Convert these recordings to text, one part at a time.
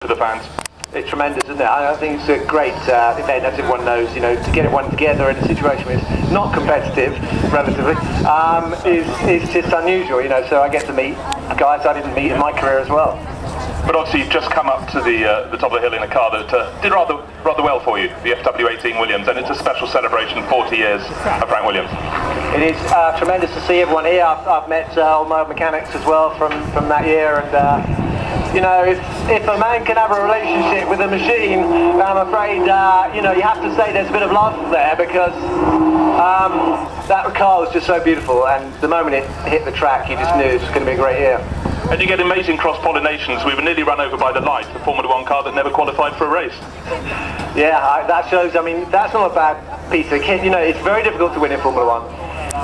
to the fans? It's tremendous, isn't it? I think it's a great event, as everyone knows. You know, to get everyone together in a situation where it's not competitive, relatively, is just unusual. You know, so I get to meet guys I didn't meet in my career as well. But obviously, you've just come up to the top of the hill in a car that did rather well for you, the FW18 Williams, and it's a special celebration, 40 years of Frank Williams. It is tremendous to see everyone here. I've met all my mechanics as well from that year, and you know, if a man can have a relationship with a machine, I'm afraid you know, you have to say there's a bit of love there, because that car was just so beautiful, and the moment it hit the track, you just knew it was going to be a great year. And you get amazing cross-pollinations. We were nearly run over by the light, the Formula One car that never qualified for a race. Yeah, that shows. I mean, that's not a bad piece of kit. You know, it's very difficult to win in Formula One,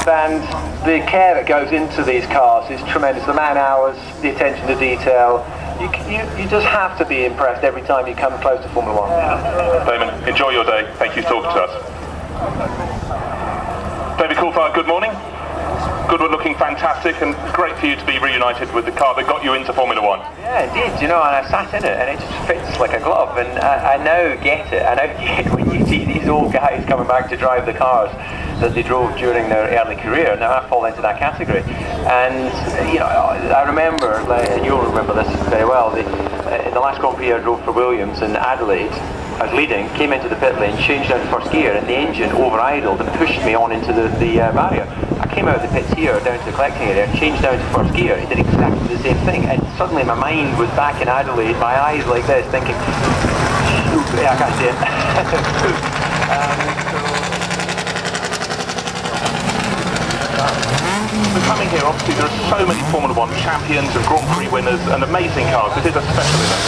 and the care that goes into these cars is tremendous. The man hours, the attention to detail. You just have to be impressed every time you come close to Formula One. Damon, enjoy your day. Thank you for talking to us. David Coulthard, good morning. Goodwood looking fantastic, and great for you to be reunited with the car that got you into Formula One. Yeah, indeed, you know, and I sat in it and it just fits like a glove, and I now get it. I now get when you see these old guys coming back to drive the cars that they drove during their early career. Now I fall into that category. And, you know, I remember, and you'll remember this very well, in the last Grand Prix I drove for Williams in Adelaide, I was leading, came into the pit lane, changed down to first gear, and the engine over-idled and pushed me on into the barrier. I came out of the pits here, down to the collecting area, and changed down to first gear. It did exactly the same thing, and suddenly my mind was back in Adelaide, my eyes like this, thinking, yeah, I can't see it. Coming here, obviously there are so many Formula One champions and Grand Prix winners and amazing cars. It is a special event.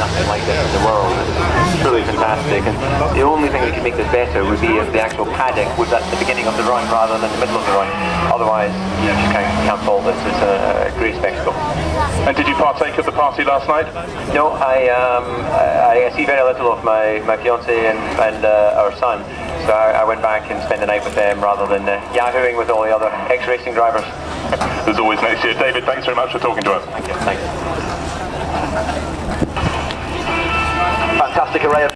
Nothing like this in the world. It's truly fantastic, and the only thing that could make this better would be if the actual paddock was at the beginning of the run rather than the middle of the run. Otherwise, you just can't fault this. It's a great spectacle. And did you partake of the party last night? No, I see very little of my fiance and our son, so I went back and spent the night with them rather than yahooing with all the other ex-racing drivers. There's always next year. David, thanks very much for talking to us. Thank you. Thanks. Fantastic array of